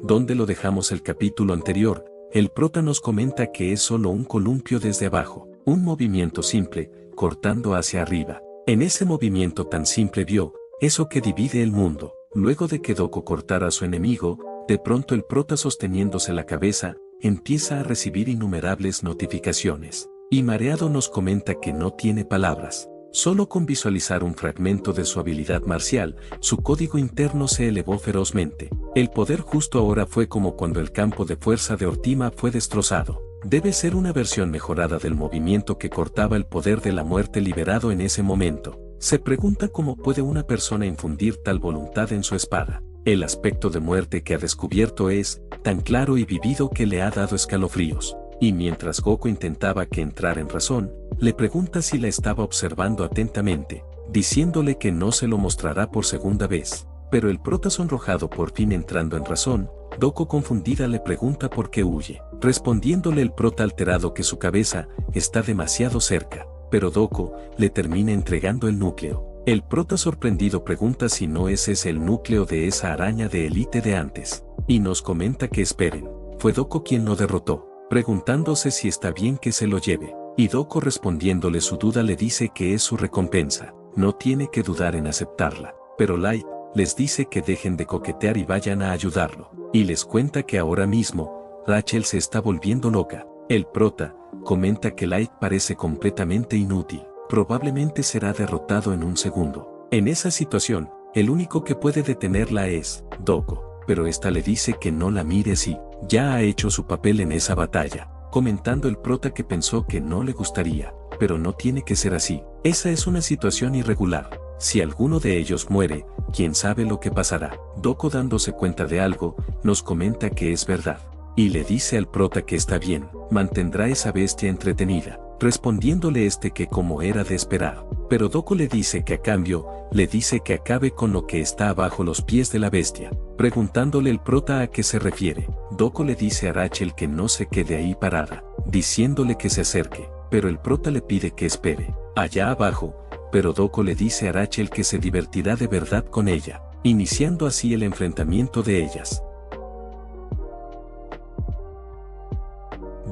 donde lo dejamos el capítulo anterior, el prota nos comenta que es solo un columpio desde abajo, un movimiento simple, cortando hacia arriba. En ese movimiento tan simple vio eso que divide el mundo. Luego de que Doko cortara a su enemigo, de pronto el prota, sosteniéndose la cabeza, empieza a recibir innumerables notificaciones. Y mareado nos comenta que no tiene palabras. Solo con visualizar un fragmento de su habilidad marcial, su código interno se elevó ferozmente. El poder justo ahora fue como cuando el campo de fuerza de Ortima fue destrozado. Debe ser una versión mejorada del movimiento que cortaba el poder de la muerte liberado en ese momento. Se pregunta cómo puede una persona infundir tal voluntad en su espada. El aspecto de muerte que ha descubierto es tan claro y vivido que le ha dado escalofríos. Y mientras Goku intentaba que entrara en razón, le pregunta si la estaba observando atentamente, diciéndole que no se lo mostrará por segunda vez. Pero el prota, sonrojado por fin entrando en razón, Doko confundida le pregunta por qué huye, respondiéndole el prota alterado que su cabeza está demasiado cerca, pero Doko le termina entregando el núcleo. El prota, sorprendido, pregunta si no es ese el núcleo de esa araña de élite de antes, y nos comenta que esperen, fue Doko quien lo derrotó, preguntándose si está bien que se lo lleve, y Doko, respondiéndole su duda, le dice que es su recompensa, no tiene que dudar en aceptarla, pero Light les dice que dejen de coquetear y vayan a ayudarlo, y les cuenta que ahora mismo Rachel se está volviendo loca. El prota comenta que Light parece completamente inútil, probablemente será derrotado en un segundo. En esa situación, el único que puede detenerla es Doko, pero esta le dice que no la mire así, ya ha hecho su papel en esa batalla, comentando el prota que pensó que no le gustaría, pero no tiene que ser así, esa es una situación irregular. Si alguno de ellos muere, quién sabe lo que pasará. Doko, dándose cuenta de algo, nos comenta que es verdad, y le dice al prota que está bien, mantendrá esa bestia entretenida, respondiéndole este que como era de esperar. Pero Doko le dice que a cambio, le dice que acabe con lo que está abajo los pies de la bestia, preguntándole el prota a qué se refiere. Doko le dice a Rachel que no se quede ahí parada, diciéndole que se acerque, pero el prota le pide que espere allá abajo, pero Doko le dice a Rachel que se divertirá de verdad con ella, iniciando así el enfrentamiento de ellas.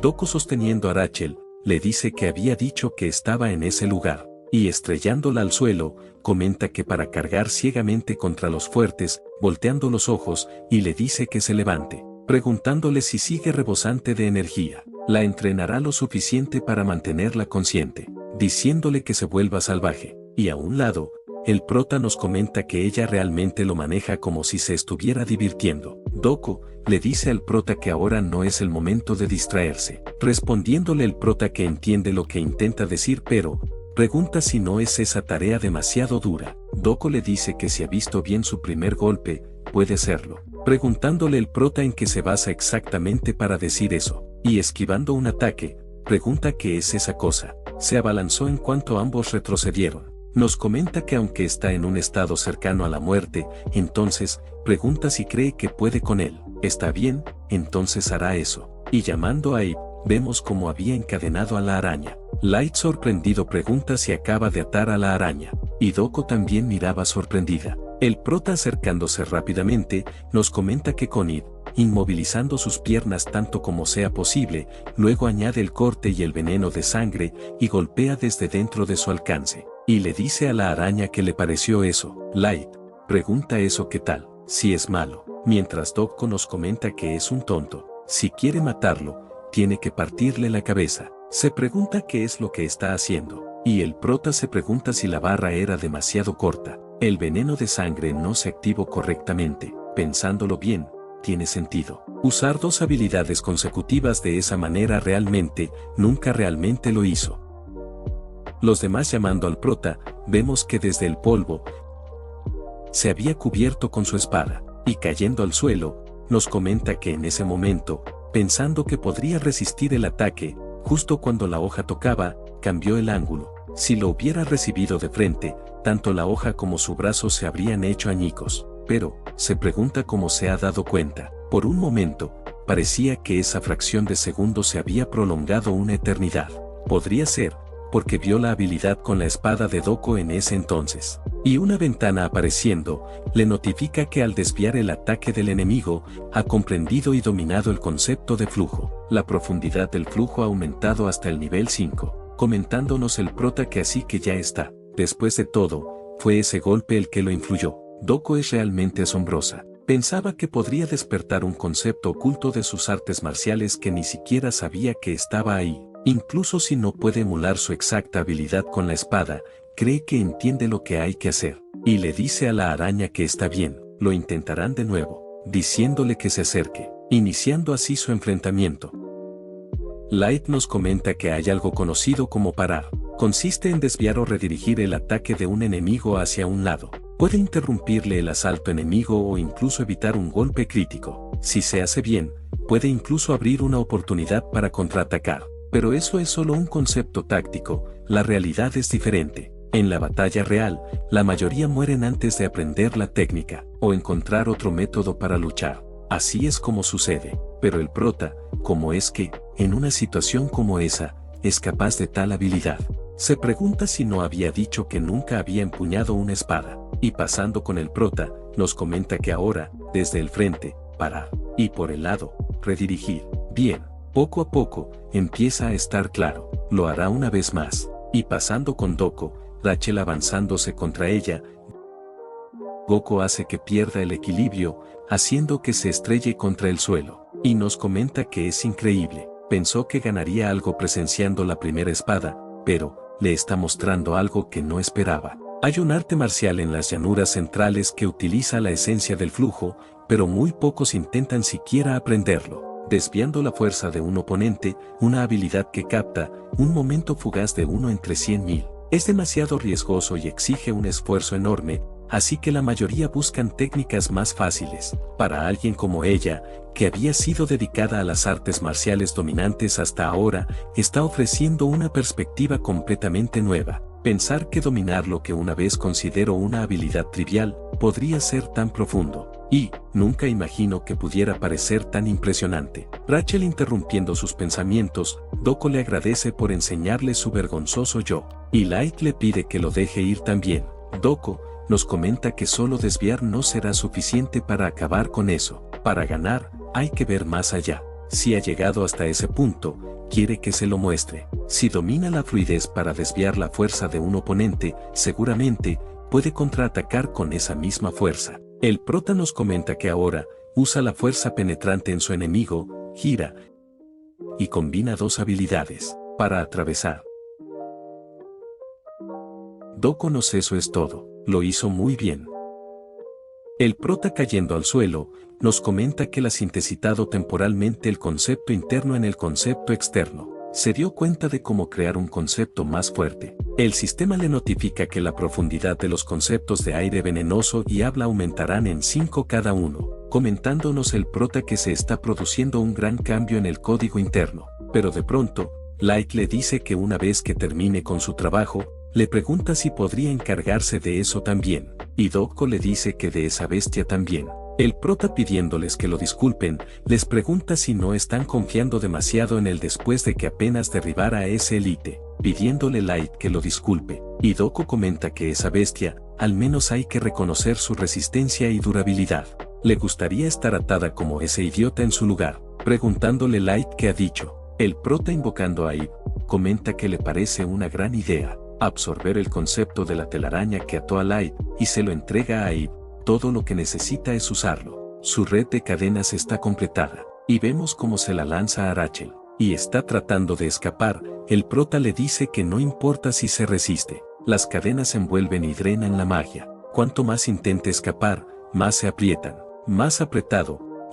Doko, sosteniendo a Rachel, le dice que había dicho que estaba en ese lugar, y estrellándola al suelo, comenta que para cargar ciegamente contra los fuertes, volteando los ojos, y le dice que se levante, preguntándole si sigue rebosante de energía, la entrenará lo suficiente para mantenerla consciente, diciéndole que se vuelva salvaje, y a un lado, el prota nos comenta que ella realmente lo maneja como si se estuviera divirtiendo. Doko le dice al prota que ahora no es el momento de distraerse, respondiéndole el prota que entiende lo que intenta decir, pero pregunta si no es esa tarea demasiado dura. Doko le dice que si ha visto bien su primer golpe, puede serlo, preguntándole el prota en qué se basa exactamente para decir eso, y esquivando un ataque, pregunta qué es esa cosa. Se abalanzó en cuanto ambos retrocedieron. Nos comenta que aunque está en un estado cercano a la muerte, entonces, pregunta si cree que puede con él. Está bien, entonces hará eso. Y llamando a Abe, vemos cómo había encadenado a la araña. Light, sorprendido, pregunta si acaba de atar a la araña, y Doko también miraba sorprendida. El prota, acercándose rápidamente, nos comenta que con Abe, inmovilizando sus piernas tanto como sea posible, luego añade el corte y el veneno de sangre, y golpea desde dentro de su alcance, y le dice a la araña que le pareció eso. Light pregunta eso qué tal, si es malo, mientras Doko nos comenta que es un tonto, si quiere matarlo, tiene que partirle la cabeza. Se pregunta qué es lo que está haciendo, y el prota se pregunta si la barra era demasiado corta, el veneno de sangre no se activó correctamente. Pensándolo bien, tiene sentido. Usar dos habilidades consecutivas de esa manera nunca realmente lo hizo. Los demás, llamando al prota, vemos que desde el polvo se había cubierto con su espada, y cayendo al suelo, nos comenta que en ese momento, pensando que podría resistir el ataque, justo cuando la hoja tocaba, cambió el ángulo. Si lo hubiera recibido de frente, tanto la hoja como su brazo se habrían hecho añicos. Pero, se pregunta cómo se ha dado cuenta. Por un momento, parecía que esa fracción de segundo se había prolongado una eternidad. Podría ser, porque vio la habilidad con la espada de Doko en ese entonces. y una ventana apareciendo, le notifica que al desviar el ataque del enemigo, ha comprendido y dominado el concepto de flujo. La profundidad del flujo ha aumentado hasta el nivel 5, comentándonos el prota que así que ya está. Después de todo, fue ese golpe el que lo influyó. Doko es realmente asombrosa. Pensaba que podría despertar un concepto oculto de sus artes marciales que ni siquiera sabía que estaba ahí. Incluso si no puede emular su exacta habilidad con la espada, cree que entiende lo que hay que hacer. Y le dice a la araña que está bien, lo intentarán de nuevo, diciéndole que se acerque, iniciando así su enfrentamiento. Light nos comenta que hay algo conocido como parar. Consiste en desviar o redirigir el ataque de un enemigo hacia un lado. Puede interrumpirle el asalto enemigo o incluso evitar un golpe crítico. Si se hace bien, puede incluso abrir una oportunidad para contraatacar. Pero eso es solo un concepto táctico, la realidad es diferente. En la batalla real, la mayoría mueren antes de aprender la técnica o encontrar otro método para luchar. Así es como sucede. Pero el prota, ¿cómo es que, en una situación como esa, es capaz de tal habilidad? Se pregunta si no había dicho que nunca había empuñado una espada. Y pasando con el prota, nos comenta que ahora, desde el frente, parar. Y por el lado, redirigir. Bien, poco a poco, empieza a estar claro. Lo hará una vez más. Y pasando con Doko, Rachel avanzándose contra ella, Goku hace que pierda el equilibrio, haciendo que se estrelle contra el suelo. Y nos comenta que es increíble. Pensó que ganaría algo presenciando la primera espada, pero, le está mostrando algo que no esperaba. Hay un arte marcial en las llanuras centrales que utiliza la esencia del flujo, pero muy pocos intentan siquiera aprenderlo. Desviando la fuerza de un oponente, una habilidad que capta, un momento fugaz de 1 entre 100.000. Es demasiado riesgoso y exige un esfuerzo enorme, así que la mayoría buscan técnicas más fáciles. Para alguien como ella, que había sido dedicada a las artes marciales dominantes hasta ahora, está ofreciendo una perspectiva completamente nueva. Pensar que dominar lo que una vez consideró una habilidad trivial, podría ser tan profundo. Y, nunca imagino que pudiera parecer tan impresionante. Rachel interrumpiendo sus pensamientos, Doko le agradece por enseñarle su vergonzoso yo. Y Light le pide que lo deje ir también. Doko nos comenta que solo desviar no será suficiente para acabar con eso. Para ganar, hay que ver más allá. Si ha llegado hasta ese punto, quiere que se lo muestre. Si domina la fluidez para desviar la fuerza de un oponente, seguramente, puede contraatacar con esa misma fuerza. El prota nos comenta que ahora, usa la fuerza penetrante en su enemigo, gira, y combina dos habilidades, para atravesar. Doko eso es todo, lo hizo muy bien. El prota cayendo al suelo, nos comenta que la sintesitado temporalmente el concepto interno en el concepto externo. Se dio cuenta de cómo crear un concepto más fuerte. El sistema le notifica que la profundidad de los conceptos de aire venenoso y habla aumentarán en 5 cada uno, comentándonos el prota que se está produciendo un gran cambio en el código interno. Pero de pronto, Light le dice que una vez que termine con su trabajo, le pregunta si podría encargarse de eso también, y Doko le dice que de esa bestia también. El prota pidiéndoles que lo disculpen, les pregunta si no están confiando demasiado en él después de que apenas derribara a ese elite, pidiéndole Light que lo disculpe, y Doko comenta que esa bestia, al menos hay que reconocer su resistencia y durabilidad. Le gustaría estar atada como ese idiota en su lugar, preguntándole Light qué ha dicho. El prota invocando a Eve, comenta que le parece una gran idea, absorber el concepto de la telaraña que ató a Light, y se lo entrega a Eve. Todo lo que necesita es usarlo. Su red de cadenas está completada, y vemos cómo se la lanza a Rachel, y está tratando de escapar. El prota le dice que no importa si se resiste, las cadenas envuelven y drenan la magia. Cuanto más intente escapar, más se aprietan, más apretado,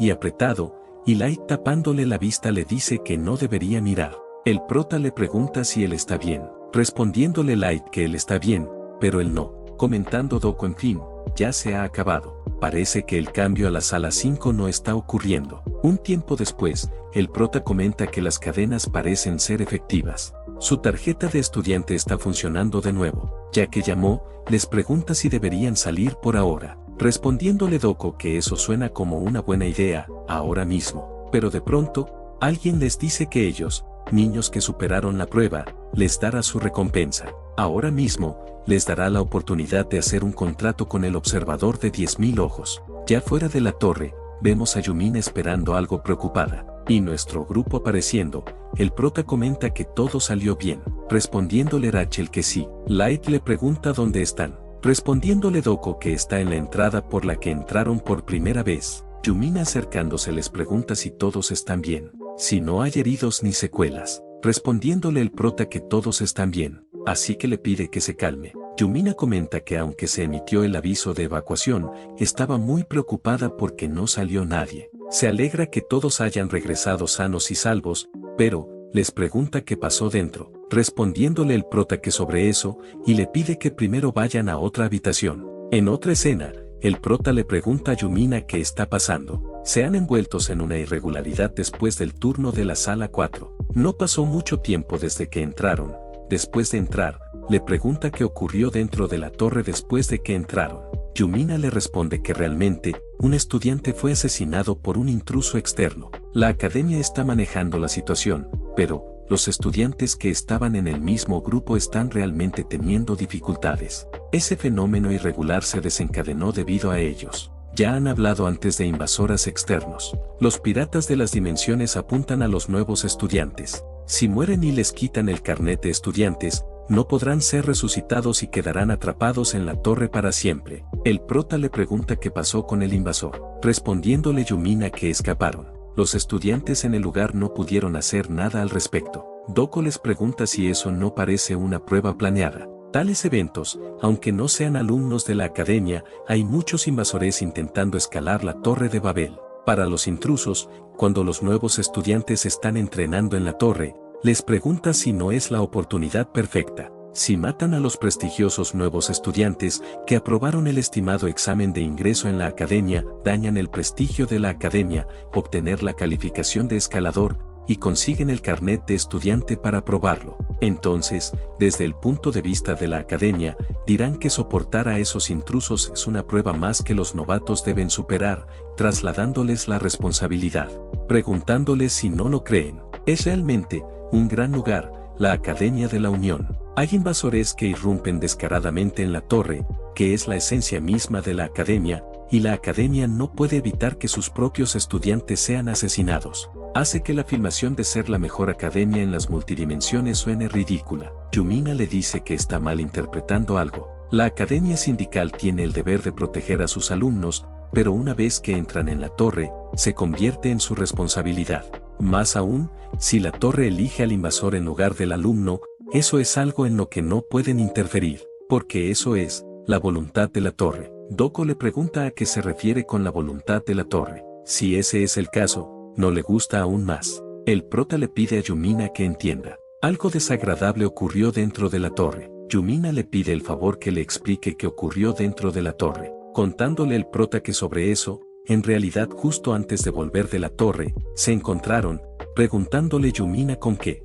y Light tapándole la vista le dice que no debería mirar. El prota le pregunta si él está bien, respondiéndole Light que él está bien, pero él no, comentando Doko en fin, ya se ha acabado. Parece que el cambio a la sala 5 no está ocurriendo. Un tiempo después, el prota comenta que las cadenas parecen ser efectivas. Su tarjeta de estudiante está funcionando de nuevo. Ya que llamó, les pregunta si deberían salir por ahora, respondiéndole Doko que eso suena como una buena idea, ahora mismo. Pero de pronto, alguien les dice que ellos, niños que superaron la prueba, les dará su recompensa. Ahora mismo, les dará la oportunidad de hacer un contrato con el observador de 10.000 ojos. Ya fuera de la torre, vemos a Yumina esperando algo preocupada, y nuestro grupo apareciendo. El prota comenta que todo salió bien, respondiéndole Rachel que sí. Light le pregunta dónde están, respondiéndole Doko que está en la entrada por la que entraron por primera vez. Yumina acercándose les pregunta si todos están bien, si no hay heridos ni secuelas, respondiéndole el prota que todos están bien, así que le pide que se calme. Yumina comenta que aunque se emitió el aviso de evacuación, estaba muy preocupada porque no salió nadie. Se alegra que todos hayan regresado sanos y salvos, pero les pregunta qué pasó dentro, respondiéndole el prota que sobre eso, y le pide que primero vayan a otra habitación. En otra escena, el prota le pregunta a Yumina qué está pasando. Se han envueltos en una irregularidad después del turno de la sala 4. No pasó mucho tiempo desde que entraron. Después de entrar, le pregunta qué ocurrió dentro de la torre después de que entraron. Yumina le responde que realmente, un estudiante fue asesinado por un intruso externo. La academia está manejando la situación, pero los estudiantes que estaban en el mismo grupo están realmente teniendo dificultades. Ese fenómeno irregular se desencadenó debido a ellos. Ya han hablado antes de invasoras externos. Los piratas de las dimensiones apuntan a los nuevos estudiantes. Si mueren y les quitan el carnet de estudiantes, no podrán ser resucitados y quedarán atrapados en la torre para siempre. El prota le pregunta qué pasó con el invasor, respondiéndole Yumina que escaparon. Los estudiantes en el lugar no pudieron hacer nada al respecto. Doko les pregunta si eso no parece una prueba planeada. Tales eventos, aunque no sean alumnos de la academia, hay muchos invasores intentando escalar la Torre de Babel. Para los intrusos, cuando los nuevos estudiantes están entrenando en la torre, les pregunta si no es la oportunidad perfecta. Si matan a los prestigiosos nuevos estudiantes que aprobaron el estimado examen de ingreso en la academia, dañan el prestigio de la academia, obtener la calificación de escalador, y consiguen el carnet de estudiante para aprobarlo. Entonces, desde el punto de vista de la academia, dirán que soportar a esos intrusos es una prueba más que los novatos deben superar, trasladándoles la responsabilidad, preguntándoles si no lo creen. Es realmente un gran lugar, la Academia de la Unión. Hay invasores que irrumpen descaradamente en la torre, que es la esencia misma de la academia, y la academia no puede evitar que sus propios estudiantes sean asesinados. Hace que la filmación de ser la mejor academia en las multidimensiones suene ridícula. Yumina le dice que está mal interpretando algo. La academia sindical tiene el deber de proteger a sus alumnos, pero una vez que entran en la torre, se convierte en su responsabilidad. Más aún, si la torre elige al invasor en lugar del alumno, eso es algo en lo que no pueden interferir, porque eso es la voluntad de la torre. Doko le pregunta a qué se refiere con la voluntad de la torre. Si ese es el caso, no le gusta aún más. El prota le pide a Yumina que entienda. Algo desagradable ocurrió dentro de la torre. Yumina le pide el favor que le explique qué ocurrió dentro de la torre, contándole el prota que sobre eso, en realidad justo antes de volver de la torre, se encontraron, preguntándole Yumina con qué.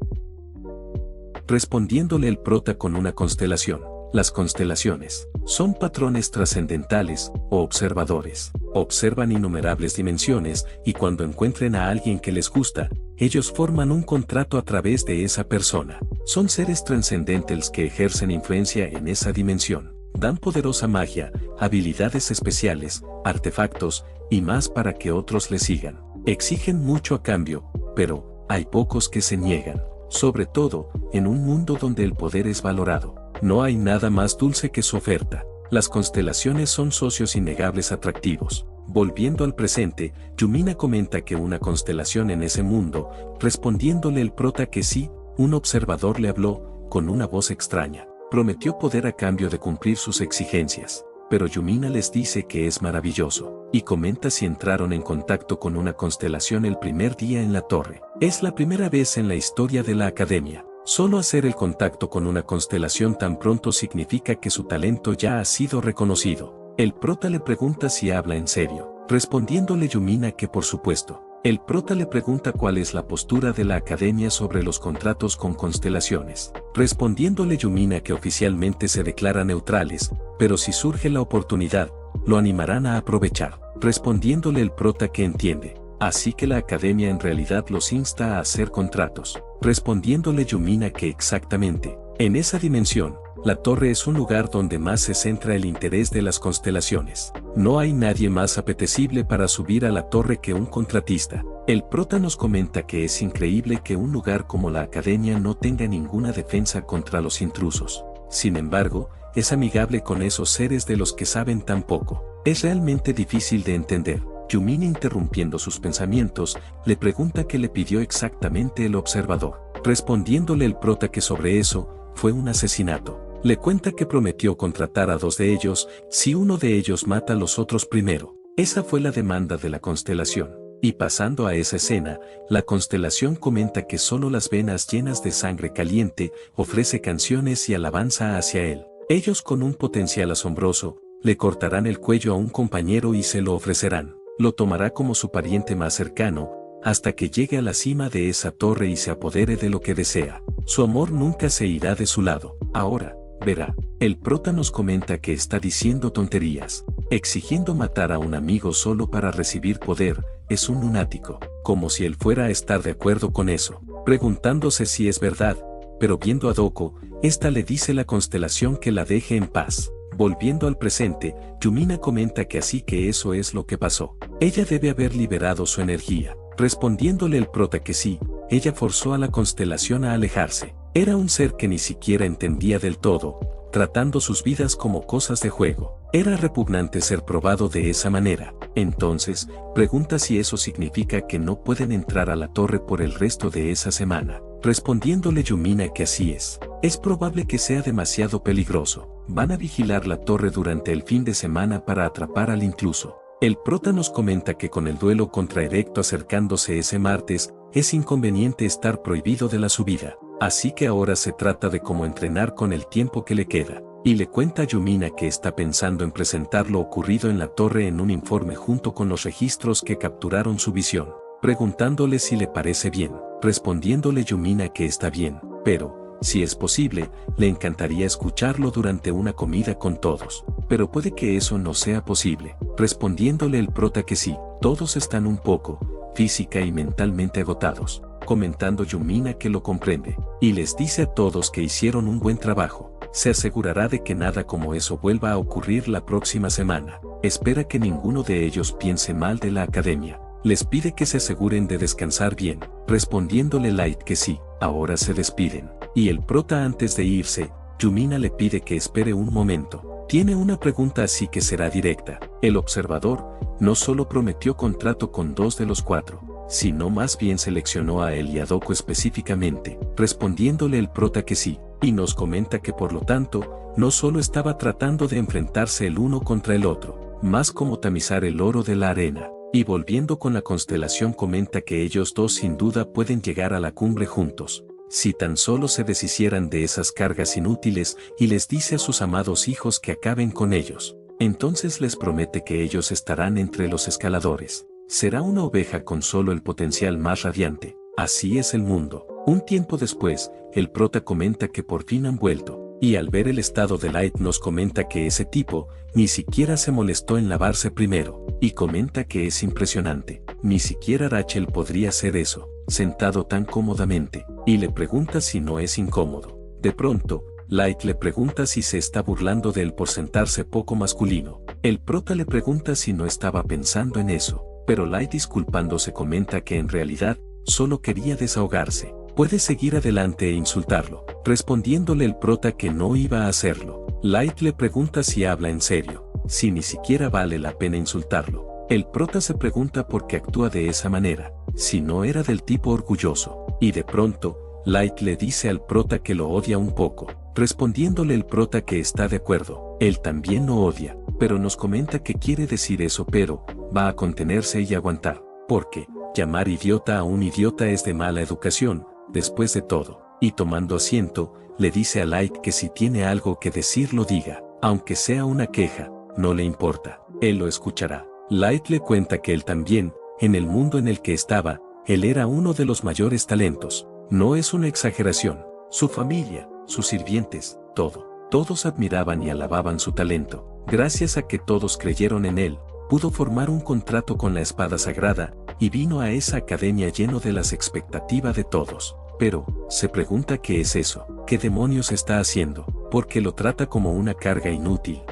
Respondiéndole el prota con una constelación. Las constelaciones son patrones trascendentales o observadores. Observan innumerables dimensiones y cuando encuentren a alguien que les gusta, ellos forman un contrato a través de esa persona. Son seres trascendentales que ejercen influencia en esa dimensión. Dan poderosa magia, habilidades especiales, artefactos y más para que otros les sigan. Exigen mucho a cambio, pero hay pocos que se niegan. Sobre todo, en un mundo donde el poder es valorado. No hay nada más dulce que su oferta. Las constelaciones son socios innegables atractivos. Volviendo al presente, Yumina comenta que una constelación en ese mundo, respondiéndole el prota que sí, un observador le habló, con una voz extraña. Prometió poder a cambio de cumplir sus exigencias. Pero Yumina les dice que es maravilloso, y comenta si entraron en contacto con una constelación el primer día en la torre. Es la primera vez en la historia de la academia. Solo hacer el contacto con una constelación tan pronto significa que su talento ya ha sido reconocido. El prota le pregunta si habla en serio, respondiéndole Yumina que por supuesto. El prota le pregunta cuál es la postura de la academia sobre los contratos con constelaciones, respondiéndole Yumina que oficialmente se declaran neutrales, pero si surge la oportunidad, lo animarán a aprovechar, respondiéndole el prota que entiende. Así que la academia en realidad los insta a hacer contratos, respondiéndole Yumina que exactamente, en esa dimensión, La torre es un lugar donde más se centra el interés de las constelaciones. No hay nadie más apetecible para subir a la torre que un contratista. El prota nos comenta que es increíble que un lugar como la academia no tenga ninguna defensa contra los intrusos. Sin embargo, es amigable con esos seres de los que saben tan poco. Es realmente difícil de entender. Yumina, interrumpiendo sus pensamientos, le pregunta qué le pidió exactamente el observador. Respondiéndole el prota que sobre eso, fue un asesinato. Le cuenta que prometió contratar a 2 de ellos si uno de ellos mata a los otros primero. Esa fue la demanda de la constelación. Y pasando a esa escena, la constelación comenta que solo las venas llenas de sangre caliente ofrece canciones y alabanza hacia él. Ellos, con un potencial asombroso, le cortarán el cuello a un compañero y se lo ofrecerán. Lo tomará como su pariente más cercano, hasta que llegue a la cima de esa torre y se apodere de lo que desea. Su amor nunca se irá de su lado. Ahora, verá. El prota nos comenta que está diciendo tonterías. Exigiendo matar a un amigo solo para recibir poder, es un lunático. Como si él fuera a estar de acuerdo con eso. Preguntándose si es verdad, pero viendo a Doko, esta le dice la constelación que la deje en paz. Volviendo al presente, Yumina comenta que así que eso es lo que pasó. Ella debe haber liberado su energía. Respondiéndole el prota que sí, ella forzó a la constelación a alejarse. Era un ser que ni siquiera entendía del todo, tratando sus vidas como cosas de juego. Era repugnante ser probado de esa manera. Entonces, pregunta si eso significa que no pueden entrar a la torre por el resto de esa semana. Respondiéndole Yumina que así es. Es probable que sea demasiado peligroso. Van a vigilar la torre durante el fin de semana para atrapar al intruso. El prota nos comenta que con el duelo contra Erecto acercándose ese martes, es inconveniente estar prohibido de la subida. Así que ahora se trata de cómo entrenar con el tiempo que le queda. Y le cuenta a Yumina que está pensando en presentar lo ocurrido en la torre en un informe junto con los registros que capturaron su visión. Preguntándole si le parece bien. Respondiéndole Yumina que está bien, pero, si es posible, le encantaría escucharlo durante una comida con todos. Pero puede que eso no sea posible. Respondiéndole el prota que sí, todos están un poco, física y mentalmente agotados. Comentando Yumina que lo comprende, y les dice a todos que hicieron un buen trabajo. Se asegurará de que nada como eso vuelva a ocurrir la próxima semana. Espera que ninguno de ellos piense mal de la academia. Les pide que se aseguren de descansar bien. Respondiéndole Light que sí, ahora se despiden. Y el prota, antes de irse, Yumina le pide que espere un momento. Tiene una pregunta, así que será directa. El observador no solo prometió contrato con 2 de los 4, sino más bien seleccionó a él y a Doko específicamente. Respondiéndole el prota que sí, y nos comenta que por lo tanto, no solo estaba tratando de enfrentarse el uno contra el otro, más como tamizar el oro de la arena. Y volviendo con la constelación comenta que ellos 2 sin duda pueden llegar a la cumbre juntos, si tan solo se deshicieran de esas cargas inútiles, y les dice a sus amados hijos que acaben con ellos. Entonces les promete que ellos estarán entre los escaladores. Será una oveja con solo el potencial más radiante. Así es el mundo. Un tiempo después, el prota comenta que por fin han vuelto. Y al ver el estado de Light nos comenta que ese tipo ni siquiera se molestó en lavarse primero, y comenta que es impresionante. Ni siquiera Rachel podría hacer eso, sentado tan cómodamente, y le pregunta si no es incómodo. De pronto, Light le pregunta si se está burlando de él por sentarse poco masculino. El prota le pregunta si no estaba pensando en eso, pero Light, disculpándose, comenta que en realidad solo quería desahogarse. Puede seguir adelante e insultarlo. Respondiéndole el prota que no iba a hacerlo. Light le pregunta si habla en serio, si ni siquiera vale la pena insultarlo. El prota se pregunta por qué actúa de esa manera, si no era del tipo orgulloso. Y de pronto, Light le dice al prota que lo odia un poco. Respondiéndole el prota que está de acuerdo, él también lo odia, pero nos comenta que quiere decir eso, pero va a contenerse y aguantar, porque llamar idiota a un idiota es de mala educación, después de todo. Y tomando asiento, le dice a Light que si tiene algo que decir lo diga, aunque sea una queja, no le importa, él lo escuchará. Light le cuenta que él también, en el mundo en el que estaba, él era uno de los mayores talentos. No es una exageración. Su familia, sus sirvientes, todos admiraban y alababan su talento. Gracias a que todos creyeron en él, pudo formar un contrato con la espada sagrada, y vino a esa academia lleno de las expectativas de todos. Pero, se pregunta qué es eso, qué demonios está haciendo. porque lo trata como una carga inútil.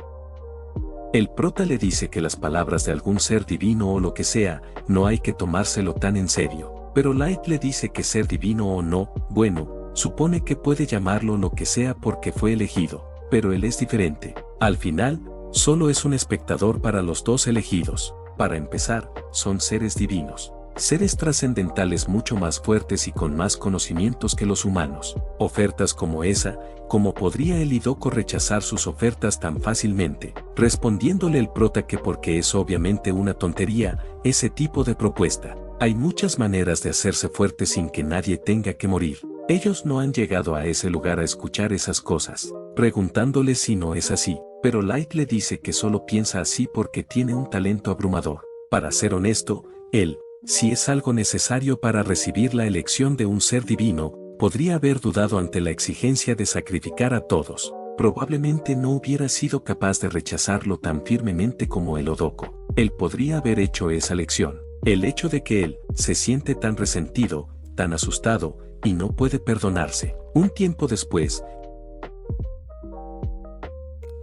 El prota le dice que las palabras de algún ser divino o lo que sea, no hay que tomárselo tan en serio. Pero Light le dice que ser divino o no, bueno, supone que puede llamarlo lo que sea porque fue elegido, pero él es diferente. Al final, solo es un espectador para los dos elegidos. Para empezar, son seres divinos. Seres trascendentales mucho más fuertes y con más conocimientos que los humanos. Ofertas como esa, ¿cómo podría el Doko rechazar sus ofertas tan fácilmente? Respondiéndole el prota que porque es obviamente una tontería, ese tipo de propuesta. Hay muchas maneras de hacerse fuerte sin que nadie tenga que morir. Ellos no han llegado a ese lugar a escuchar esas cosas, preguntándole si no es así, pero Light le dice que solo piensa así porque tiene un talento abrumador. Para ser honesto, él, si es algo necesario para recibir la elección de un ser divino, podría haber dudado ante la exigencia de sacrificar a todos. Probablemente no hubiera sido capaz de rechazarlo tan firmemente como el Doko. Él podría haber hecho esa elección. El hecho de que él se siente tan resentido, tan asustado, y no puede perdonarse. Un tiempo después,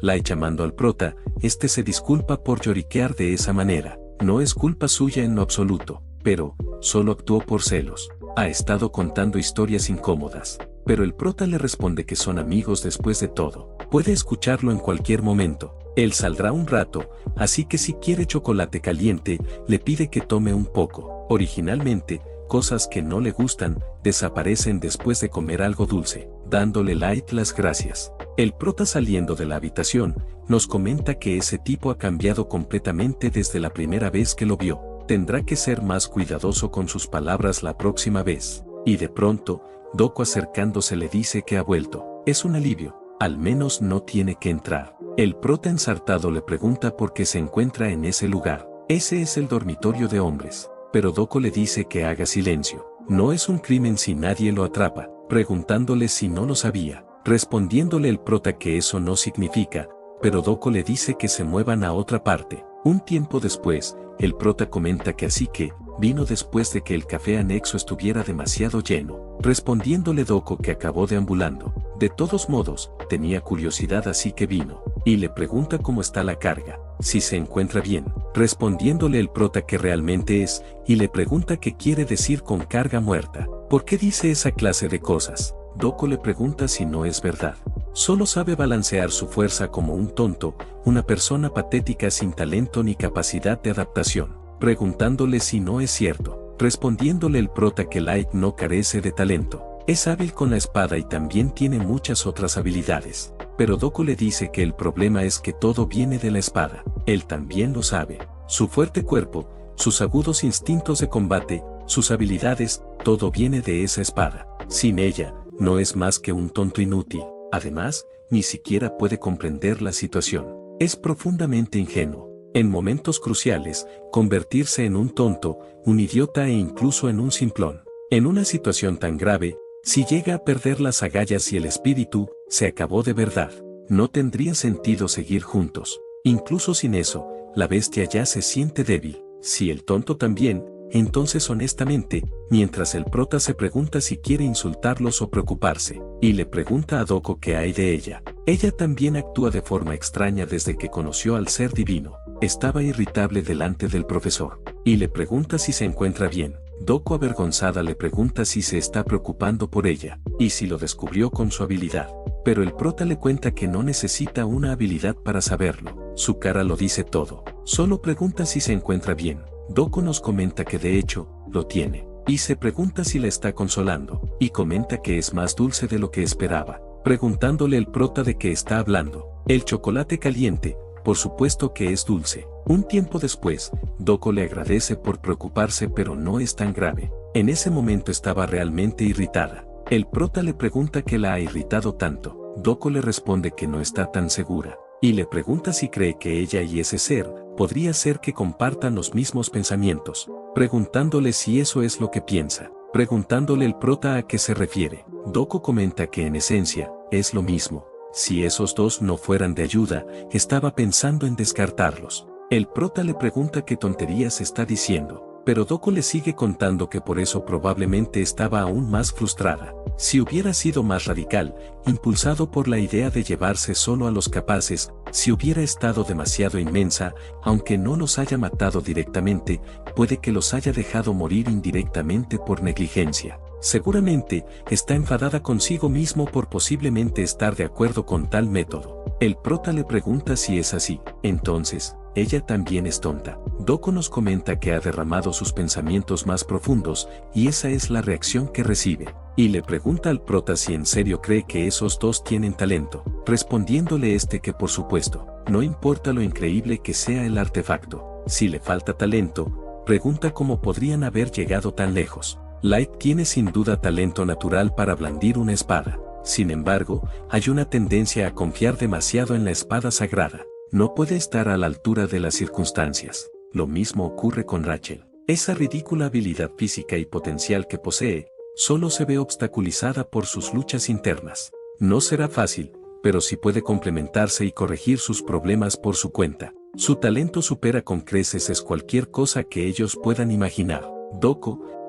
Light llamando al prota, este se disculpa por lloriquear de esa manera. No es culpa suya en lo absoluto, pero solo actuó por celos. Ha estado contando historias incómodas. Pero el prota le responde que son amigos después de todo. Puede escucharlo en cualquier momento. Él saldrá un rato, así que si quiere chocolate caliente, le pide que tome un poco. Originalmente, cosas que no le gustan, desaparecen después de comer algo dulce, dándole Light las gracias. El prota saliendo de la habitación, nos comenta que ese tipo ha cambiado completamente desde la primera vez que lo vio. Tendrá que ser más cuidadoso con sus palabras la próxima vez. Y de pronto, Doko acercándose le dice que ha vuelto. Es un alivio, al menos no tiene que entrar. El prota ensartado le pregunta por qué se encuentra en ese lugar. Ese es el dormitorio de hombres. Pero Doko le dice que haga silencio. No es un crimen si nadie lo atrapa, preguntándole si no lo sabía. Respondiéndole el prota que eso no significa, pero Doko le dice que se muevan a otra parte. Un tiempo después, el prota comenta que así que, vino después de que el café anexo estuviera demasiado lleno, respondiéndole Doko que acabó deambulando. De todos modos, tenía curiosidad así que vino, y le pregunta cómo está la carga, si se encuentra bien, respondiéndole el prota que realmente es, y le pregunta qué quiere decir con carga muerta. ¿Por qué dice esa clase de cosas? Doko le pregunta si no es verdad. Solo sabe balancear su fuerza como un tonto, una persona patética sin talento ni capacidad de adaptación, preguntándole si no es cierto, respondiéndole el prota que Light no carece de talento. Es hábil con la espada y también tiene muchas otras habilidades. Pero Doko le dice que el problema es que todo viene de la espada. Él también lo sabe. Su fuerte cuerpo, sus agudos instintos de combate, sus habilidades, todo viene de esa espada. Sin ella, no es más que un tonto inútil. Además, ni siquiera puede comprender la situación. Es profundamente ingenuo. En momentos cruciales, convertirse en un tonto, un idiota e incluso en un simplón. En una situación tan grave, si llega a perder las agallas y el espíritu, se acabó de verdad. No tendría sentido seguir juntos. Incluso sin eso, la bestia ya se siente débil. Si el tonto también, entonces honestamente, mientras el prota se pregunta si quiere insultarlos o preocuparse, y le pregunta a Doko qué hay de ella. Ella también actúa de forma extraña desde que conoció al ser divino. Estaba irritable delante del profesor, y le pregunta si se encuentra bien. Doko avergonzada le pregunta si se está preocupando por ella, y si lo descubrió con su habilidad. Pero el prota le cuenta que no necesita una habilidad para saberlo. Su cara lo dice todo. Solo pregunta si se encuentra bien. Doko nos comenta que de hecho, lo tiene. Y se pregunta si la está consolando, y comenta que es más dulce de lo que esperaba. Preguntándole el prota de qué está hablando. El chocolate caliente, por supuesto que es dulce. Un tiempo después, Doko le agradece por preocuparse pero no es tan grave. En ese momento estaba realmente irritada. El prota le pregunta qué la ha irritado tanto. Doko le responde que no está tan segura. Y le pregunta si cree que ella y ese ser, podría ser que compartan los mismos pensamientos. Preguntándole si eso es lo que piensa. Preguntándole el prota a qué se refiere. Doko comenta que en esencia, es lo mismo. Si esos dos no fueran de ayuda, estaba pensando en descartarlos. El prota le pregunta qué tonterías está diciendo. Pero Doko le sigue contando que por eso probablemente estaba aún más frustrada. Si hubiera sido más radical, impulsado por la idea de llevarse solo a los capaces, si hubiera estado demasiado inmensa, aunque no los haya matado directamente, puede que los haya dejado morir indirectamente por negligencia. Seguramente, está enfadada consigo mismo por posiblemente estar de acuerdo con tal método. El prota le pregunta si es así. Entonces, ella también es tonta. Doko nos comenta que ha derramado sus pensamientos más profundos, y esa es la reacción que recibe. Y le pregunta al prota si en serio cree que esos dos tienen talento, respondiéndole que por supuesto, no importa lo increíble que sea el artefacto. Si le falta talento, pregunta cómo podrían haber llegado tan lejos. Light tiene sin duda talento natural para blandir una espada. Sin embargo, hay una tendencia a confiar demasiado en la espada sagrada. No puede estar a la altura de las circunstancias. Lo mismo ocurre con Rachel. Esa ridícula habilidad física y potencial que posee, solo se ve obstaculizada por sus luchas internas. No será fácil, pero sí puede complementarse y corregir sus problemas por su cuenta. Su talento supera con creces cualquier cosa que ellos puedan imaginar. Doko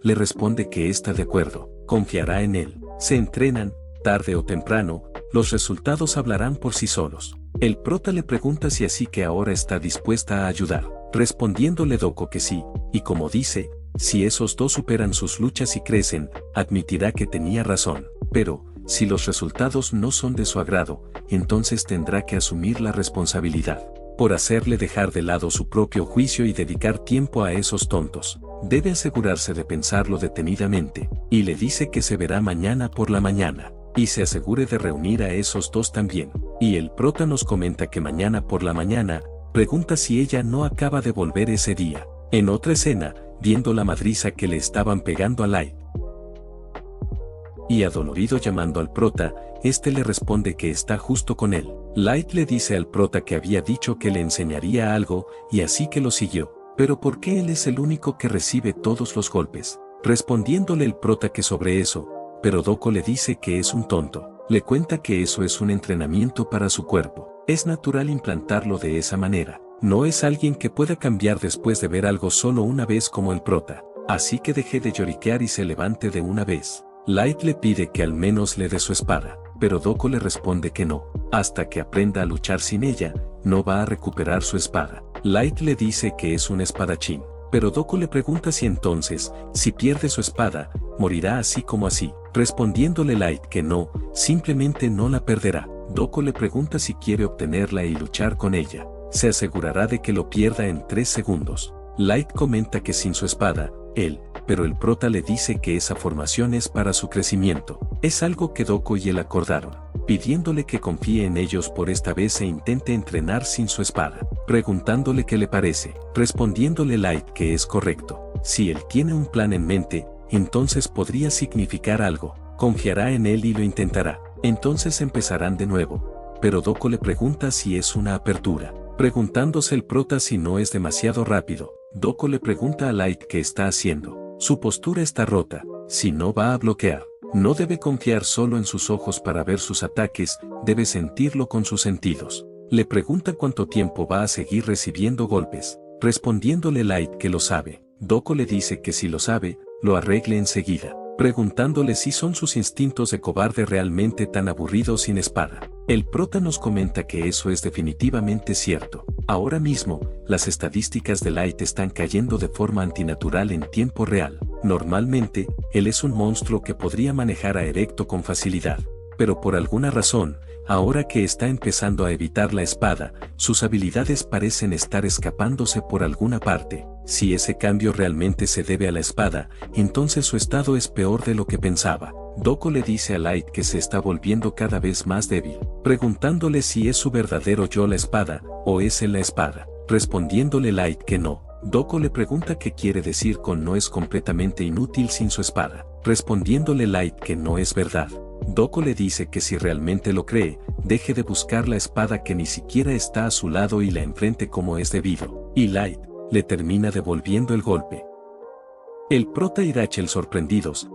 le responde que está de acuerdo, confiará en él. Se entrenan, tarde o temprano, los resultados hablarán por sí solos. El prota le pregunta si así que ahora está dispuesta a ayudar, respondiéndole Doko que sí, y como dice, si esos dos superan sus luchas y crecen, admitirá que tenía razón, pero, si los resultados no son de su agrado, entonces tendrá que asumir la responsabilidad por hacerle dejar de lado su propio juicio y dedicar tiempo a esos tontos. Debe asegurarse de pensarlo detenidamente, y le dice que se verá mañana por la mañana, y se asegure de reunir a esos dos también. Y el prota nos comenta que mañana por la mañana, pregunta si ella no acaba de volver ese día. En otra escena, viendo la madriza que le estaban pegando a Light, y adolorido llamando al prota, le responde que está justo con él. Light le dice al prota que había dicho que le enseñaría algo, y así que lo siguió. Pero ¿por qué él es el único que recibe todos los golpes? Respondiéndole el prota que sobre eso, pero Doko le dice que es un tonto. Le cuenta que eso es un entrenamiento para su cuerpo. Es natural implantarlo de esa manera. No es alguien que pueda cambiar después de ver algo solo una vez como el prota. Así que deje de lloriquear y se levante de una vez. Light le pide que al menos le dé su espada, pero Doko le responde que no. Hasta que aprenda a luchar sin ella, no va a recuperar su espada. Light le dice que es un espadachín, pero Doko le pregunta si entonces, si pierde su espada, morirá así como así. Respondiéndole Light que no, simplemente no la perderá. Doko le pregunta si quiere obtenerla y luchar con ella. Se asegurará de que lo pierda en 3 segundos. Light comenta que sin su espada, pero el prota le dice que esa formación es para su crecimiento. Es algo que Doko y él acordaron, pidiéndole que confíe en ellos por esta vez e intente entrenar sin su espada. Preguntándole qué le parece, respondiéndole Light que es correcto. Si él tiene un plan en mente, entonces podría significar algo. Confiará en él y lo intentará. Entonces empezarán de nuevo. Pero Doko le pregunta si es una apertura, preguntándose el prota si no es demasiado rápido. Doko le pregunta a Light qué está haciendo. Su postura está rota, si no va a bloquear. No debe confiar solo en sus ojos para ver sus ataques, debe sentirlo con sus sentidos. Le pregunta cuánto tiempo va a seguir recibiendo golpes, respondiéndole Light que lo sabe. Doko le dice que si lo sabe, lo arregle enseguida, preguntándole si son sus instintos de cobarde realmente tan aburridos sin espada. El prota nos comenta que eso es definitivamente cierto. Ahora mismo, las estadísticas de Light están cayendo de forma antinatural en tiempo real. Normalmente, él es un monstruo que podría manejar a Erecto con facilidad. Pero por alguna razón, ahora que está empezando a evitar la espada, sus habilidades parecen estar escapándose por alguna parte. Si ese cambio realmente se debe a la espada, entonces su estado es peor de lo que pensaba. Doko le dice a Light que se está volviendo cada vez más débil, preguntándole si es su verdadero yo la espada, o es él la espada. Respondiéndole Light que no. Doko le pregunta qué quiere decir con no es completamente inútil sin su espada. Respondiéndole Light que no es verdad. Doko le dice que si realmente lo cree, deje de buscar la espada que ni siquiera está a su lado y la enfrente como es debido. Y Light le termina devolviendo el golpe. El prota y Rachel sorprendidos,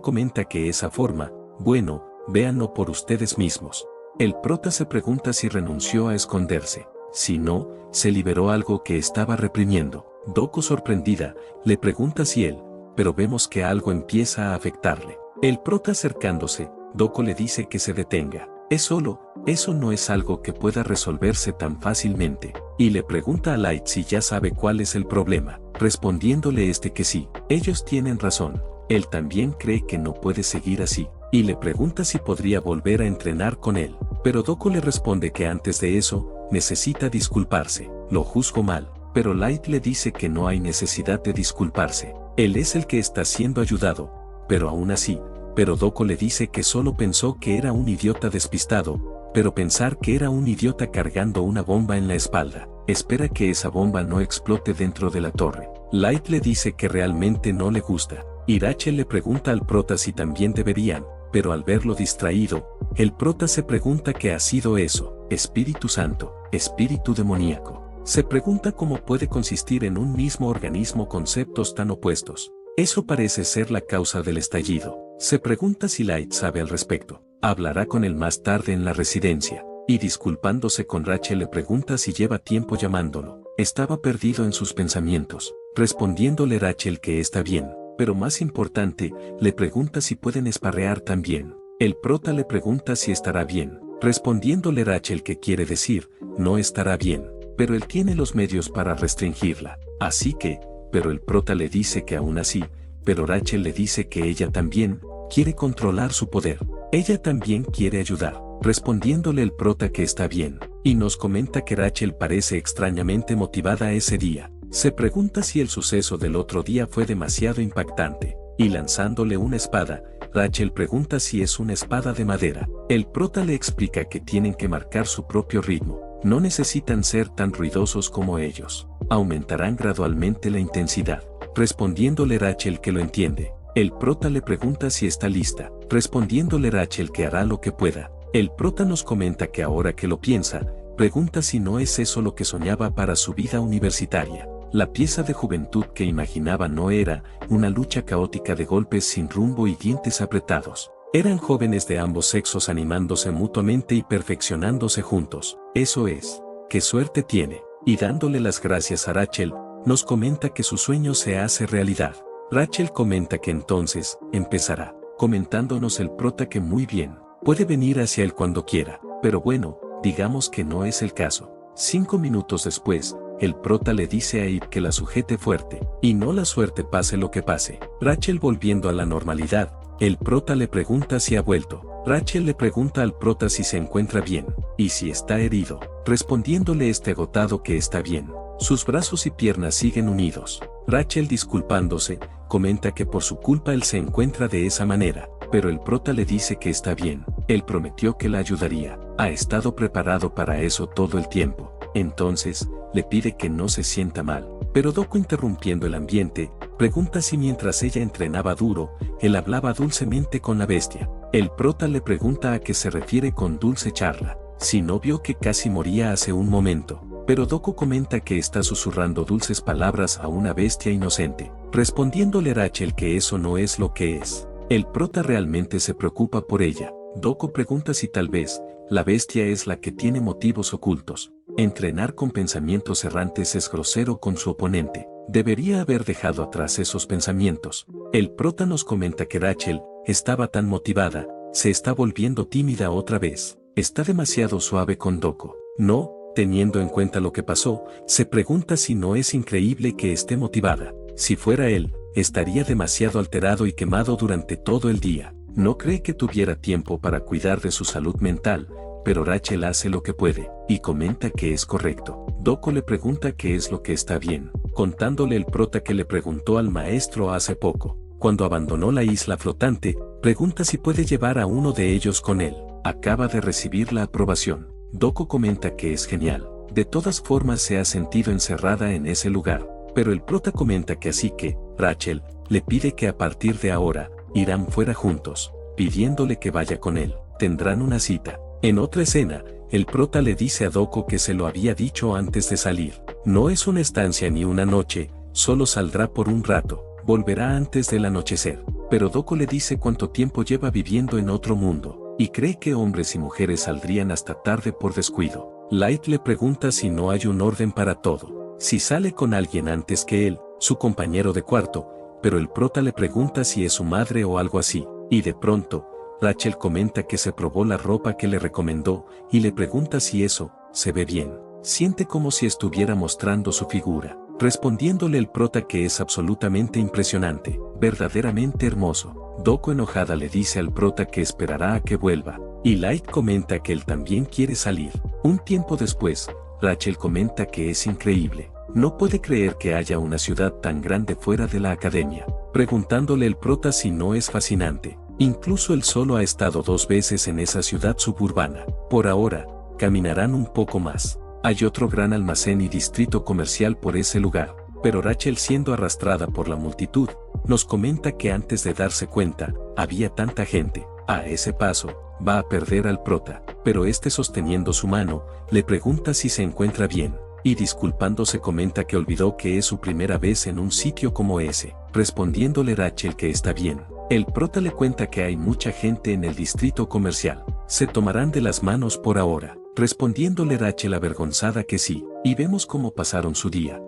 comenta que esa forma, bueno, véanlo por ustedes mismos. El prota se pregunta si renunció a esconderse. Si no, se liberó algo que estaba reprimiendo. Doko, sorprendida, le pregunta si él, pero vemos que algo empieza a afectarle. El prota, acercándose, Doko le dice que se detenga. Eso no es algo que pueda resolverse tan fácilmente. Y le pregunta a Light si ya sabe cuál es el problema, respondiéndole que sí. Ellos tienen razón. Él también cree que no puede seguir así. Y le pregunta si podría volver a entrenar con él. Pero Doko le responde que antes de eso, necesita disculparse. Lo juzgo mal. Pero Light le dice que no hay necesidad de disculparse. Él es el que está siendo ayudado. Pero aún así, Doko le dice que solo pensó que era un idiota despistado, pero pensar que era un idiota cargando una bomba en la espalda. Espera que esa bomba no explote dentro de la torre. Light le dice que realmente no le gusta. Y Rachel le pregunta al prota si también deberían, pero al verlo distraído, el prota se pregunta qué ha sido eso. Espíritu Santo, espíritu demoníaco. Se pregunta cómo puede consistir en un mismo organismo conceptos tan opuestos. Eso parece ser la causa del estallido. Se pregunta si Light sabe al respecto. Hablará con él más tarde en la residencia. Y disculpándose con Rachel le pregunta si lleva tiempo llamándolo. Estaba perdido en sus pensamientos. Respondiéndole Rachel que está bien. Pero más importante, le pregunta si pueden esparrear también. El prota le pregunta si estará bien. Respondiéndole Rachel que quiere decir, no estará bien. Pero él tiene los medios para restringirla. Así que, pero el prota le dice que aún así, pero Rachel le dice que ella también quiere controlar su poder. Ella también quiere ayudar. Respondiéndole el prota que está bien. Y nos comenta que Rachel parece extrañamente motivada ese día. Se pregunta si el suceso del otro día fue demasiado impactante. Y lanzándole una espada, Rachel pregunta si es una espada de madera. El prota le explica que tienen que marcar su propio ritmo. No necesitan ser tan ruidosos como ellos. Aumentarán gradualmente la intensidad. Respondiéndole Rachel que lo entiende. El prota le pregunta si está lista. Respondiéndole Rachel que hará lo que pueda. El prota nos comenta que ahora que lo piensa, pregunta si no es eso lo que soñaba para su vida universitaria. La pieza de juventud que imaginaba no era una lucha caótica de golpes sin rumbo y dientes apretados. Eran jóvenes de ambos sexos animándose mutuamente y perfeccionándose juntos. Eso es. ¡Qué suerte tiene! Y dándole las gracias a Rachel, nos comenta que su sueño se hace realidad. Rachel comenta que entonces, empezará, comentándonos el prota que muy bien, puede venir hacia él cuando quiera, pero bueno, digamos que no es el caso. 5 minutos después, el prota le dice a Eve que la sujete fuerte, y no la suerte pase lo que pase. Rachel volviendo a la normalidad, el prota le pregunta si ha vuelto. Rachel le pregunta al prota si se encuentra bien, y si está herido, respondiéndole agotado que está bien. Sus brazos y piernas siguen unidos. Rachel disculpándose, comenta que por su culpa él se encuentra de esa manera, pero el prota le dice que está bien. Él prometió que la ayudaría. Ha estado preparado para eso todo el tiempo. Entonces, le pide que no se sienta mal. Pero Doko, interrumpiendo el ambiente, pregunta si mientras ella entrenaba duro, él hablaba dulcemente con la bestia. El prota le pregunta a qué se refiere con dulce charla. Si no vio que casi moría hace un momento. Pero Doko comenta que está susurrando dulces palabras a una bestia inocente. Respondiéndole Rachel que eso no es lo que es. El prota realmente se preocupa por ella. Doko pregunta si tal vez, la bestia es la que tiene motivos ocultos. Entrenar con pensamientos errantes es grosero con su oponente. Debería haber dejado atrás esos pensamientos. El prota nos comenta que Rachel estaba tan motivada, se está volviendo tímida otra vez. Está demasiado suave con Doko. No, teniendo en cuenta lo que pasó, se pregunta si no es increíble que esté motivada. Si fuera él, estaría demasiado alterado y quemado durante todo el día. No cree que tuviera tiempo para cuidar de su salud mental, pero Rachel hace lo que puede, y comenta que es correcto. Doko le pregunta qué es lo que está bien, contándole el prota que le preguntó al maestro hace poco. Cuando abandonó la isla flotante, pregunta si puede llevar a uno de ellos con él. Acaba de recibir la aprobación. Doko comenta que es genial. De todas formas se ha sentido encerrada en ese lugar. Pero el prota comenta que así que, Rachel, le pide que a partir de ahora, irán fuera juntos, pidiéndole que vaya con él. Tendrán una cita. En otra escena, el prota le dice a Doko que se lo había dicho antes de salir. No es una estancia ni una noche, solo saldrá por un rato, volverá antes del anochecer. Pero Doko le dice cuánto tiempo lleva viviendo en otro mundo, y cree que hombres y mujeres saldrían hasta tarde por descuido. Light le pregunta si no hay un orden para todo. si sale con alguien antes que él, su compañero de cuarto, pero el prota le pregunta si es su madre o algo así, y de pronto, Rachel comenta que se probó la ropa que le recomendó, y le pregunta si eso, se ve bien. Siente como si estuviera mostrando su figura, respondiéndole el prota que es absolutamente impresionante, verdaderamente hermoso. Doko enojada le dice al prota que esperará a que vuelva, y Light comenta que él también quiere salir. Un tiempo después, Rachel comenta que es increíble. No puede creer que haya una ciudad tan grande fuera de la academia, preguntándole el prota si no es fascinante. Incluso él solo ha estado 2 veces en esa ciudad suburbana. Por ahora, caminarán un poco más. Hay otro gran almacén y distrito comercial por ese lugar, pero Rachel, siendo arrastrada por la multitud, nos comenta que antes de darse cuenta, había tanta gente. A ese paso, va a perder al prota, pero este, sosteniendo su mano, le pregunta si se encuentra bien, y disculpándose comenta que olvidó que es su primera vez en un sitio como ese. Respondiéndole Rachel que está bien, el prota le cuenta que hay mucha gente en el distrito comercial. Se tomarán de las manos por ahora, respondiéndole Rachel avergonzada que sí, y vemos cómo pasaron su día.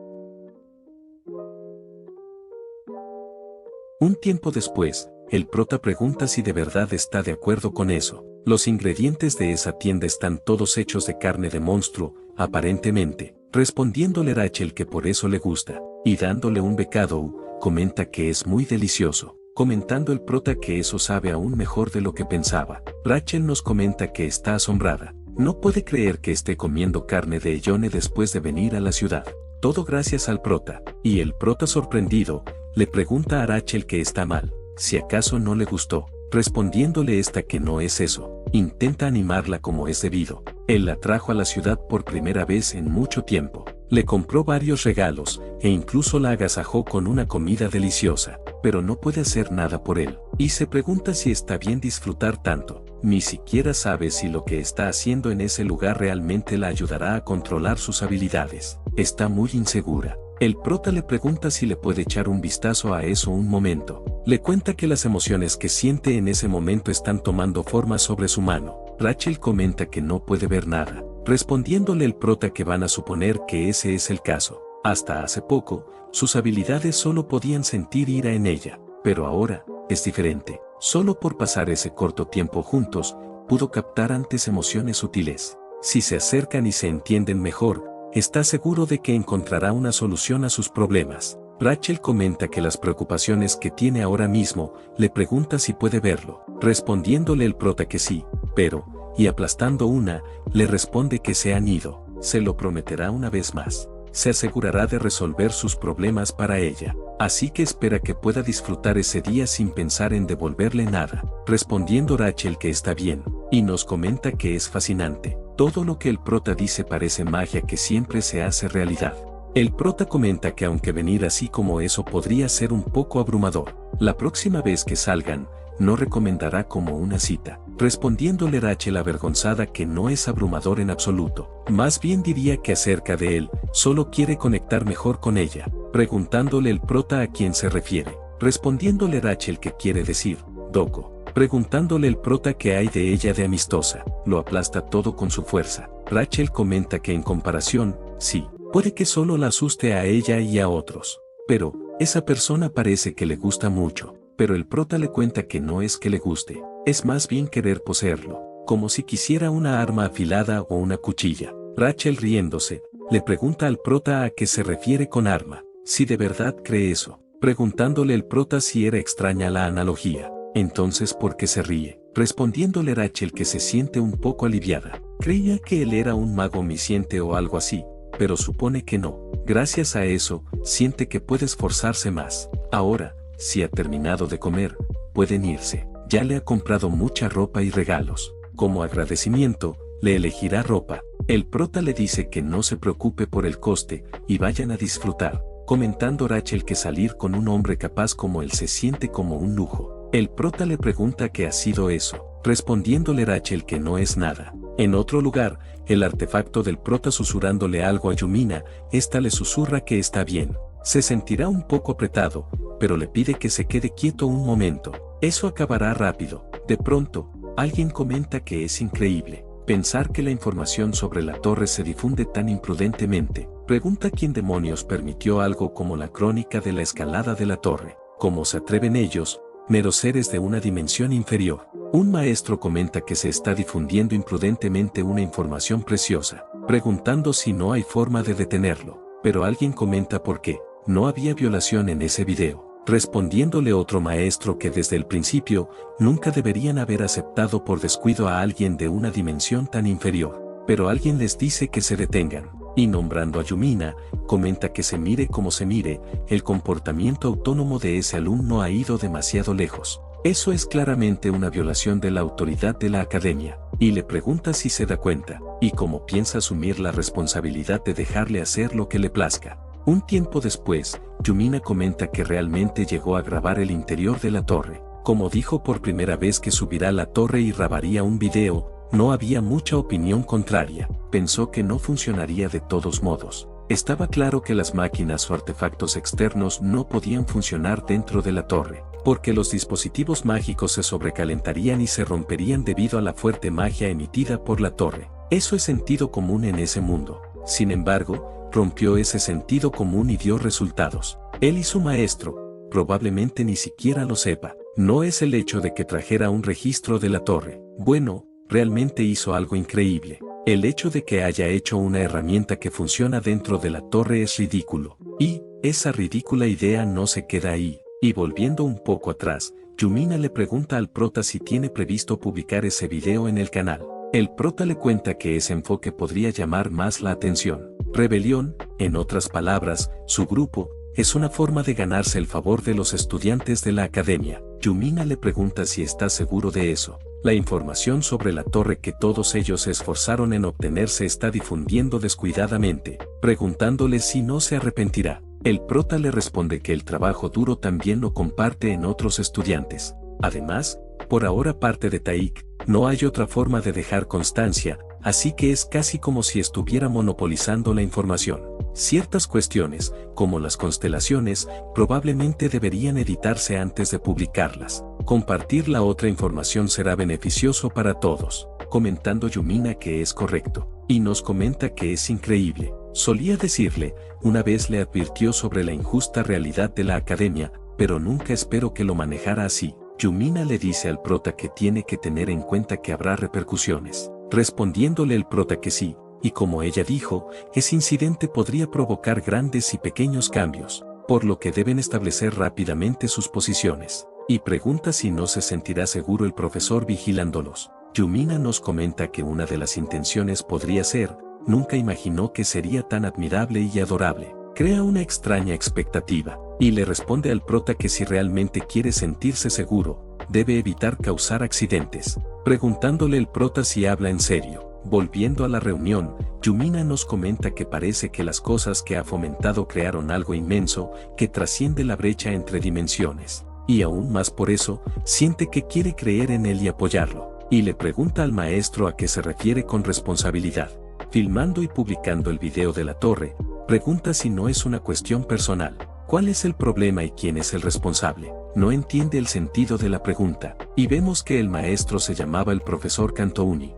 Un tiempo después, el prota pregunta si de verdad está de acuerdo con eso. Los ingredientes de esa tienda están todos hechos de carne de monstruo, aparentemente, respondiéndole Rachel que por eso le gusta, y dándole un bocado, comenta que es muy delicioso, comentando el prota que eso sabe aún mejor de lo que pensaba. Rachel nos comenta que está asombrada, no puede creer que esté comiendo carne de Ellone después de venir a la ciudad, todo gracias al prota, y el prota, sorprendido, le pregunta a Rachel que está mal, si acaso no le gustó, respondiéndole esta que no es eso. Intenta animarla como es debido. Él la trajo a la ciudad por primera vez en mucho tiempo. Le compró varios regalos, e incluso la agasajó con una comida deliciosa, pero no puede hacer nada por él. Y se pregunta si está bien disfrutar tanto. Ni siquiera sabe si lo que está haciendo en ese lugar realmente la ayudará a controlar sus habilidades. Está muy insegura. El prota le pregunta si le puede echar un vistazo a eso un momento. Le cuenta que las emociones que siente en ese momento están tomando forma sobre su mano. Rachel comenta que no puede ver nada, respondiéndole el prota que van a suponer que ese es el caso. Hasta hace poco, sus habilidades solo podían sentir ira en ella, pero ahora, es diferente. Solo por pasar ese corto tiempo juntos, pudo captar antes emociones sutiles. Si se acercan y se entienden mejor, está seguro de que encontrará una solución a sus problemas. Rachel comenta que las preocupaciones que tiene ahora mismo, le pregunta si puede verlo, respondiéndole el prota que sí, pero, y aplastando una, le responde que se han ido. Se lo prometerá una vez más. Se asegurará de resolver sus problemas para ella, así que espera que pueda disfrutar ese día sin pensar en devolverle nada, respondiendo Rachel que está bien, y nos comenta que es fascinante. Todo lo que el prota dice parece magia que siempre se hace realidad. El prota comenta que aunque venir así como eso podría ser un poco abrumador, la próxima vez que salgan, no recomendará como una cita, respondiéndole Rachel avergonzada que no es abrumador en absoluto, más bien diría que acerca de él, solo quiere conectar mejor con ella, preguntándole el prota a quién se refiere, respondiéndole Rachel que quiere decir, Doko, preguntándole el prota qué hay de ella de amistosa, lo aplasta todo con su fuerza. Rachel comenta que en comparación, sí, puede que solo la asuste a ella y a otros, pero, esa persona parece que le gusta mucho. Pero el prota le cuenta que no es que le guste, es más bien querer poseerlo, como si quisiera una arma afilada o una cuchilla. Rachel, riéndose, le pregunta al prota a qué se refiere con arma, si de verdad cree eso, preguntándole el prota si era extraña la analogía. Entonces, ¿por qué se ríe? Respondiéndole Rachel que se siente un poco aliviada. Creía que él era un mago omnisciente o algo así, pero supone que no. Gracias a eso, siente que puede esforzarse más. Ahora, si ha terminado de comer, pueden irse. Ya le ha comprado mucha ropa y regalos. Como agradecimiento, le elegirá ropa. El prota le dice que no se preocupe por el coste, y vayan a disfrutar, comentando Rachel que salir con un hombre capaz como él se siente como un lujo. El prota le pregunta qué ha sido eso, respondiéndole Rachel que no es nada. En otro lugar, el artefacto del prota susurrándole algo a Yumina, esta le susurra que está bien. Se sentirá un poco apretado, pero le pide que se quede quieto un momento. Eso acabará rápido. De pronto, alguien comenta que es increíble pensar que la información sobre la torre se difunde tan imprudentemente. Pregunta quién demonios permitió algo como la crónica de la escalada de la torre. ¿Cómo se atreven ellos, meros seres de una dimensión inferior? Un maestro comenta que se está difundiendo imprudentemente una información preciosa, preguntando si no hay forma de detenerlo. Pero alguien comenta por qué no había violación en ese video. Respondiéndole otro maestro que desde el principio nunca deberían haber aceptado por descuido a alguien de una dimensión tan inferior. Pero alguien les dice que se detengan. Y nombrando a Yumina, comenta que se mire como se mire, el comportamiento autónomo de ese alumno ha ido demasiado lejos. Eso es claramente una violación de la autoridad de la academia. Y le pregunta si se da cuenta, y cómo piensa asumir la responsabilidad de dejarle hacer lo que le plazca. Un tiempo después, Yumina comenta que realmente llegó a grabar el interior de la torre. Como dijo por primera vez que subirá a la torre y grabaría un video, no había mucha opinión contraria. Pensó que no funcionaría de todos modos. Estaba claro que las máquinas o artefactos externos no podían funcionar dentro de la torre, porque los dispositivos mágicos se sobrecalentarían y se romperían debido a la fuerte magia emitida por la torre. Eso es sentido común en ese mundo. Sin embargo, rompió ese sentido común y dio resultados. Él y su maestro, probablemente ni siquiera lo sepa. No es el hecho de que trajera un registro de la torre. Bueno, realmente hizo algo increíble. El hecho de que haya hecho una herramienta que funciona dentro de la torre es ridículo. Y esa ridícula idea no se queda ahí. Y volviendo un poco atrás, Yumina le pregunta al prota si tiene previsto publicar ese video en el canal. El prota le cuenta que ese enfoque podría llamar más la atención. Rebelión, en otras palabras, su grupo, es una forma de ganarse el favor de los estudiantes de la academia. Yumina le pregunta si está seguro de eso. La información sobre la torre que todos ellos se esforzaron en obtener se está difundiendo descuidadamente, preguntándole si no se arrepentirá. El prota le responde que el trabajo duro también lo comparte en otros estudiantes. Además, por ahora parte de Taik, no hay otra forma de dejar constancia, así que es casi como si estuviera monopolizando la información. Ciertas cuestiones, como las constelaciones, probablemente deberían editarse antes de publicarlas. Compartir la otra información será beneficioso para todos, comentando Yumina que es correcto. Y nos comenta que es increíble. Solía decirle, una vez le advirtió sobre la injusta realidad de la academia, pero nunca espero que lo manejara así. Yumina le dice al prota que tiene que tener en cuenta que habrá repercusiones. Respondiéndole el prota que sí, y como ella dijo, ese incidente podría provocar grandes y pequeños cambios, por lo que deben establecer rápidamente sus posiciones. Y pregunta si no se sentirá seguro el profesor vigilándolos. Yumina nos comenta que una de las intenciones podría ser, nunca imaginó que sería tan admirable y adorable. Crea una extraña expectativa, y le responde al prota que si realmente quiere sentirse seguro, debe evitar causar accidentes, preguntándole el prota si habla en serio. Volviendo a la reunión, Yumina nos comenta que parece que las cosas que ha fomentado crearon algo inmenso, que trasciende la brecha entre dimensiones. Y aún más por eso, siente que quiere creer en él y apoyarlo, y le pregunta al maestro a qué se refiere con responsabilidad. Filmando y publicando el video de la torre, pregunta si no es una cuestión personal. ¿Cuál es el problema y quién es el responsable? No entiende el sentido de la pregunta, y vemos que el maestro se llamaba el profesor Kantouni.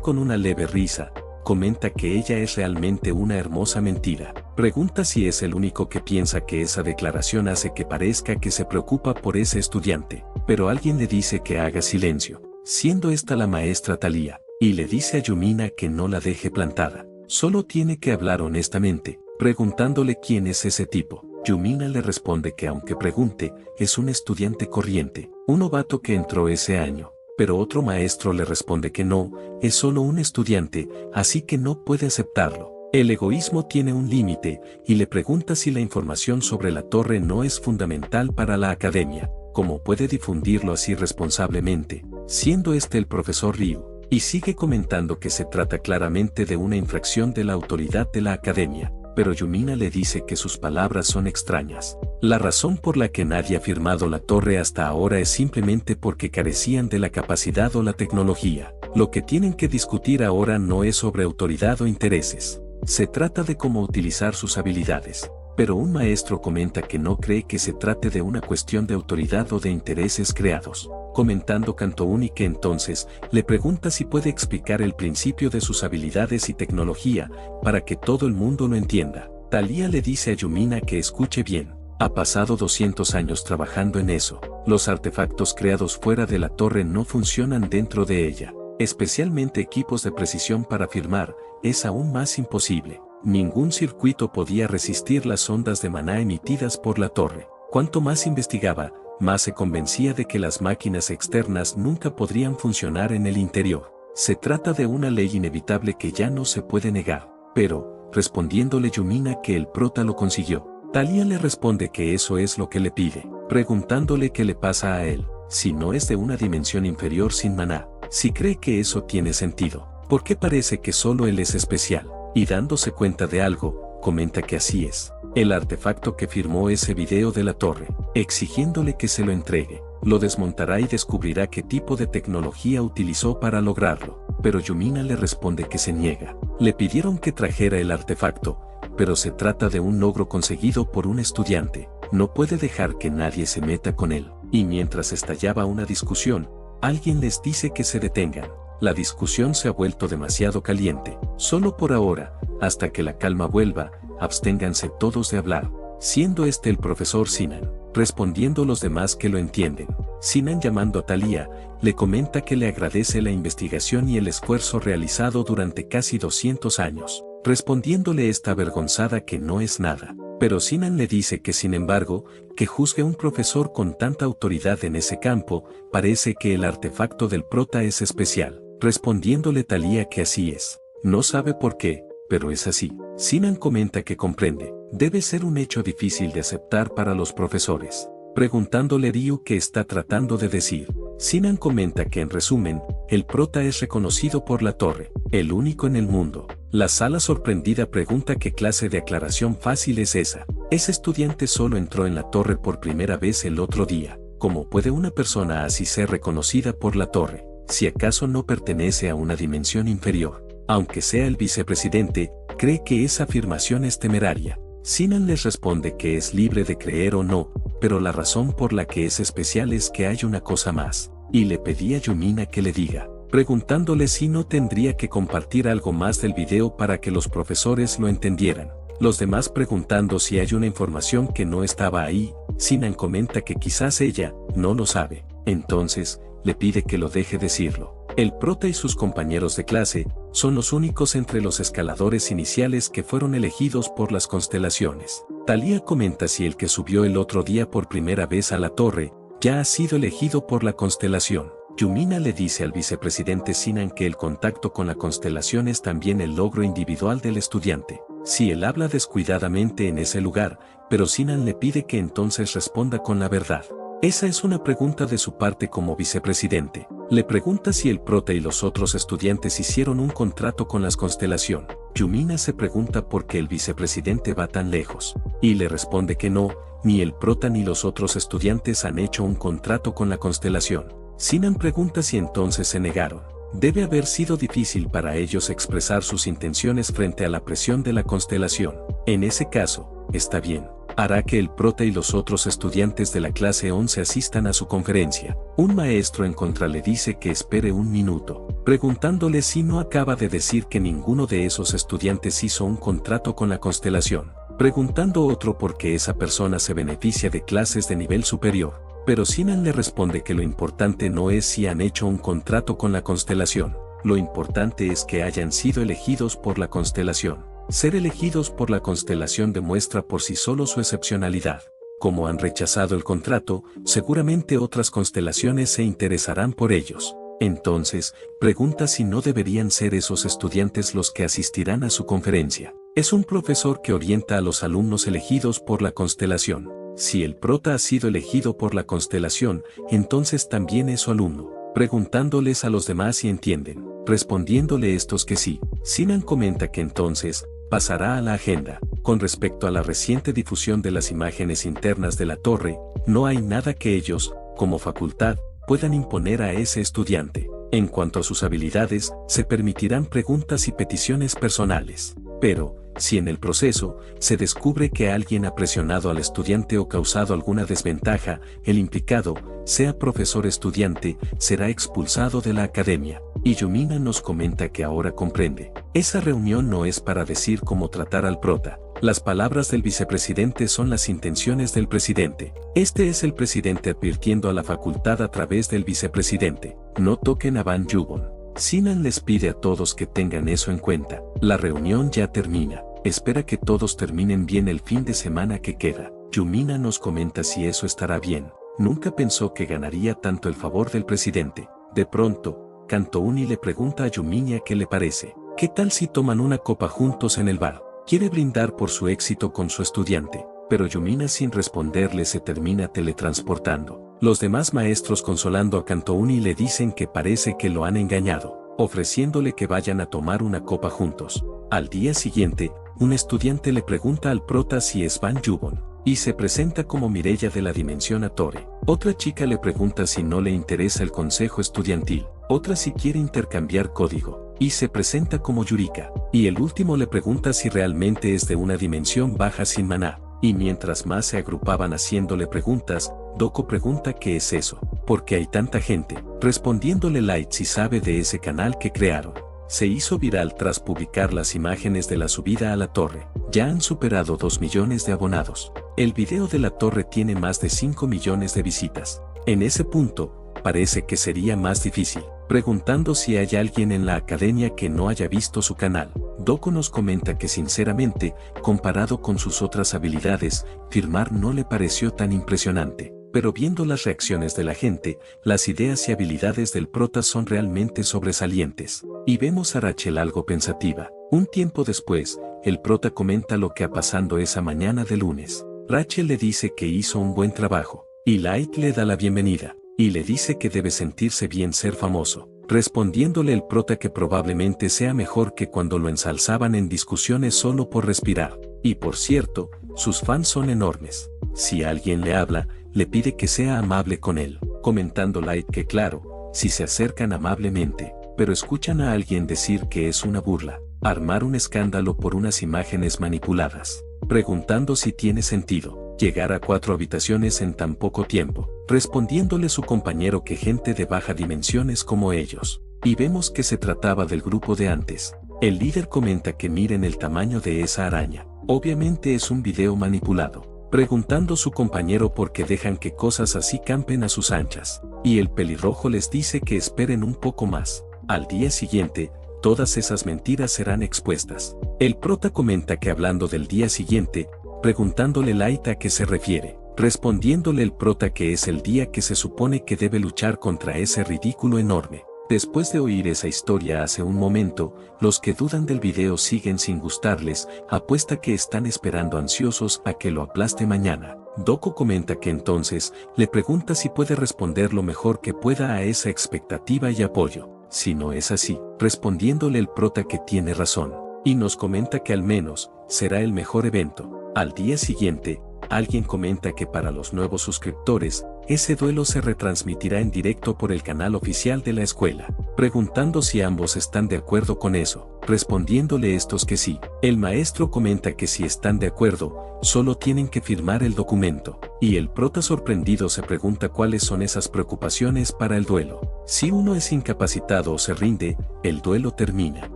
Con una leve risa, comenta que ella es realmente una hermosa mentira. Pregunta si es el único que piensa que esa declaración hace que parezca que se preocupa por ese estudiante, pero alguien le dice que haga silencio, siendo esta la maestra Thalía, y le dice a Yumina que no la deje plantada. Solo tiene que hablar honestamente, preguntándole quién es ese tipo. Yumina le responde que aunque pregunte, es un estudiante corriente, un novato que entró ese año. Pero otro maestro le responde que no, es solo un estudiante, así que no puede aceptarlo. El egoísmo tiene un límite, y le pregunta si la información sobre la torre no es fundamental para la academia, cómo puede difundirlo así responsablemente, siendo este el profesor Ryu, y sigue comentando que se trata claramente de una infracción de la autoridad de la academia. Pero Yumina le dice que sus palabras son extrañas. La razón por la que nadie ha firmado la torre hasta ahora es simplemente porque carecían de la capacidad o la tecnología. Lo que tienen que discutir ahora no es sobre autoridad o intereses. Se trata de cómo utilizar sus habilidades. Pero un maestro comenta que no cree que se trate de una cuestión de autoridad o de intereses creados. Comentando Kantouni que entonces, le pregunta si puede explicar el principio de sus habilidades y tecnología, para que todo el mundo lo entienda. Thalía le dice a Yumina que escuche bien. Ha pasado 200 años trabajando en eso. Los artefactos creados fuera de la torre no funcionan dentro de ella. Especialmente equipos de precisión para firmar, es aún más imposible. Ningún circuito podía resistir las ondas de maná emitidas por la torre. Cuanto más investigaba, más se convencía de que las máquinas externas nunca podrían funcionar en el interior. Se trata de una ley inevitable que ya no se puede negar. Pero, respondiéndole Yumina que el prota lo consiguió, Thalía le responde que eso es lo que le pide, preguntándole qué le pasa a él, si no es de una dimensión inferior sin maná, si cree que eso tiene sentido, ¿por qué parece que solo él es especial? Y dándose cuenta de algo, comenta que así es. El artefacto que firmó ese video de la torre, exigiéndole que se lo entregue, lo desmontará y descubrirá qué tipo de tecnología utilizó para lograrlo, pero Yumina le responde que se niega. Le pidieron que trajera el artefacto, pero se trata de un logro conseguido por un estudiante, no puede dejar que nadie se meta con él. Y mientras estallaba una discusión, alguien les dice que se detengan. La discusión se ha vuelto demasiado caliente, solo por ahora, hasta que la calma vuelva, absténganse todos de hablar, siendo este el profesor Sinan, respondiendo los demás que lo entienden. Sinan, llamando a Thalía, le comenta que le agradece la investigación y el esfuerzo realizado durante casi 200 años. Respondiéndole esta avergonzada que no es nada. Pero Sinan le dice que sin embargo, que juzgue a un profesor con tanta autoridad en ese campo, parece que el artefacto del prota es especial. Respondiéndole Thalía que así es. No sabe por qué, pero es así. Sinan comenta que comprende. Debe ser un hecho difícil de aceptar para los profesores. Preguntándole Ryu qué está tratando de decir. Sinan comenta que en resumen, el prota es reconocido por la torre, el único en el mundo. La sala sorprendida pregunta qué clase de aclaración fácil es esa. Ese estudiante solo entró en la torre por primera vez el otro día. ¿Cómo puede una persona así ser reconocida por la torre, si acaso no pertenece a una dimensión inferior? Aunque sea el vicepresidente, cree que esa afirmación es temeraria. Sinan les responde que es libre de creer o no, pero la razón por la que es especial es que hay una cosa más, y le pedí a Yumina que le diga, preguntándole si no tendría que compartir algo más del video para que los profesores lo entendieran. Los demás preguntando si hay una información que no estaba ahí. Sinan comenta que quizás ella no lo sabe, entonces le pide que lo deje decirlo. El prota y sus compañeros de clase son los únicos entre los escaladores iniciales que fueron elegidos por las constelaciones. Thalía comenta si el que subió el otro día por primera vez a la torre ya ha sido elegido por la constelación. Yumina le dice al vicepresidente Sinan que el contacto con la constelación es también el logro individual del estudiante. Si él habla descuidadamente en ese lugar, pero Sinan le pide que entonces responda con la verdad. Esa es una pregunta de su parte como vicepresidente. Le pregunta si el prota y los otros estudiantes hicieron un contrato con las constelación. Yumina se pregunta por qué el vicepresidente va tan lejos, y le responde que no, ni el prota ni los otros estudiantes han hecho un contrato con la constelación. Sinan pregunta si entonces se negaron. Debe haber sido difícil para ellos expresar sus intenciones frente a la presión de la constelación. En ese caso, está bien. Hará que el prota y los otros estudiantes de la clase 11 asistan a su conferencia. Un maestro en contra le dice que espere un minuto, preguntándole si no acaba de decir que ninguno de esos estudiantes hizo un contrato con la constelación. Preguntando otro por qué esa persona se beneficia de clases de nivel superior. Pero Sinan le responde que lo importante no es si han hecho un contrato con la constelación. Lo importante es que hayan sido elegidos por la constelación. Ser elegidos por la constelación demuestra por sí solo su excepcionalidad. Como han rechazado el contrato, seguramente otras constelaciones se interesarán por ellos. Entonces, pregunta si no deberían ser esos estudiantes los que asistirán a su conferencia. Es un profesor que orienta a los alumnos elegidos por la constelación. Si el prota ha sido elegido por la constelación, entonces también es su alumno. Preguntándoles a los demás si entienden, respondiéndole estos que sí. Sinan comenta que entonces pasará a la agenda. Con respecto a la reciente difusión de las imágenes internas de la torre, no hay nada que ellos, como facultad, puedan imponer a ese estudiante. En cuanto a sus habilidades, se permitirán preguntas y peticiones personales. Pero, si en el proceso se descubre que alguien ha presionado al estudiante o causado alguna desventaja, el implicado, sea profesor o estudiante, será expulsado de la academia. Y Yumina nos comenta que ahora comprende. Esa reunión no es para decir cómo tratar al prota. Las palabras del vicepresidente son las intenciones del presidente. Este es el presidente advirtiendo a la facultad a través del vicepresidente. No toquen a Ban Yu-won. Sinan les pide a todos que tengan eso en cuenta. La reunión ya termina. Espera que todos terminen bien el fin de semana que queda. Yumina nos comenta si eso estará bien. Nunca pensó que ganaría tanto el favor del presidente. De pronto, Kantouni le pregunta a Yuminia qué le parece. ¿Qué tal si toman una copa juntos en el bar? Quiere brindar por su éxito con su estudiante, pero Yumina sin responderle se termina teletransportando. Los demás maestros consolando a Kantouni le dicen que parece que lo han engañado, ofreciéndole que vayan a tomar una copa juntos. Al día siguiente, un estudiante le pregunta al prota si es Ban Yu-won, y se presenta como Mireya de la dimensión Atore. Otra chica le pregunta si no le interesa el consejo estudiantil, otra si quiere intercambiar código, y se presenta como Yurika. Y el último le pregunta si realmente es de una dimensión baja sin maná. Y mientras más se agrupaban haciéndole preguntas, Doko pregunta qué es eso, ¿por qué hay tanta gente? Respondiéndole Light si sabe de ese canal que crearon. Se hizo viral tras publicar las imágenes de la subida a la torre. Ya han superado 2 millones de abonados. El video de la torre tiene más de 5 millones de visitas. En ese punto, parece que sería más difícil. Preguntando si hay alguien en la academia que no haya visto su canal, Doko nos comenta que sinceramente, comparado con sus otras habilidades, firmar no le pareció tan impresionante. Pero viendo las reacciones de la gente, las ideas y habilidades del prota son realmente sobresalientes. Y vemos a Rachel algo pensativa. Un tiempo después, el prota comenta lo que ha pasado esa mañana de lunes. Rachel le dice que hizo un buen trabajo, y Light le da la bienvenida, y le dice que debe sentirse bien ser famoso, respondiéndole el prota que probablemente sea mejor que cuando lo ensalzaban en discusiones solo por respirar. Y por cierto, sus fans son enormes. Si alguien le habla, le pide que sea amable con él, comentando Light que claro, si se acercan amablemente, pero escuchan a alguien decir que es una burla, armar un escándalo por unas imágenes manipuladas, preguntando si tiene sentido llegar a 4 habitaciones en tan poco tiempo, respondiéndole su compañero que gente de baja dimensiones como ellos. Y vemos que se trataba del grupo de antes. El líder comenta que miren el tamaño de esa araña. Obviamente es un video manipulado, preguntando su compañero por qué dejan que cosas así campen a sus anchas. Y el pelirrojo les dice que esperen un poco más. Al día siguiente, todas esas mentiras serán expuestas. El prota comenta que hablando del día siguiente, preguntándole Light a qué se refiere, respondiéndole el prota que es el día que se supone que debe luchar contra ese ridículo enorme. Después de oír esa historia hace un momento, los que dudan del video siguen sin gustarles, apuesta que están esperando ansiosos a que lo aplaste mañana. Doko comenta que entonces, le pregunta si puede responder lo mejor que pueda a esa expectativa y apoyo. Si no es así, respondiéndole el prota que tiene razón, y nos comenta que al menos, será el mejor evento. Al día siguiente, alguien comenta que para los nuevos suscriptores, ese duelo se retransmitirá en directo por el canal oficial de la escuela, preguntando si ambos están de acuerdo con eso, respondiéndole estos que sí. El maestro comenta que si están de acuerdo, solo tienen que firmar el documento, y el prota sorprendido se pregunta cuáles son esas preocupaciones para el duelo. Si uno es incapacitado o se rinde, el duelo termina.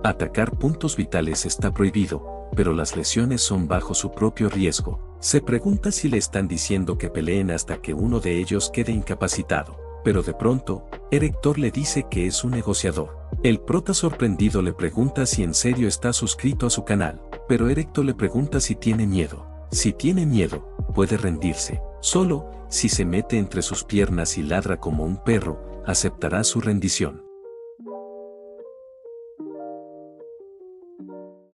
Atacar puntos vitales está prohibido, pero las lesiones son bajo su propio riesgo. Se pregunta si le están diciendo que peleen hasta que uno de ellos quede incapacitado. Pero de pronto, Erector le dice que es un negociador. El prota sorprendido le pregunta si en serio está suscrito a su canal, pero Erector le pregunta si tiene miedo. Si tiene miedo, puede rendirse. Solo, si se mete entre sus piernas y ladra como un perro, aceptará su rendición.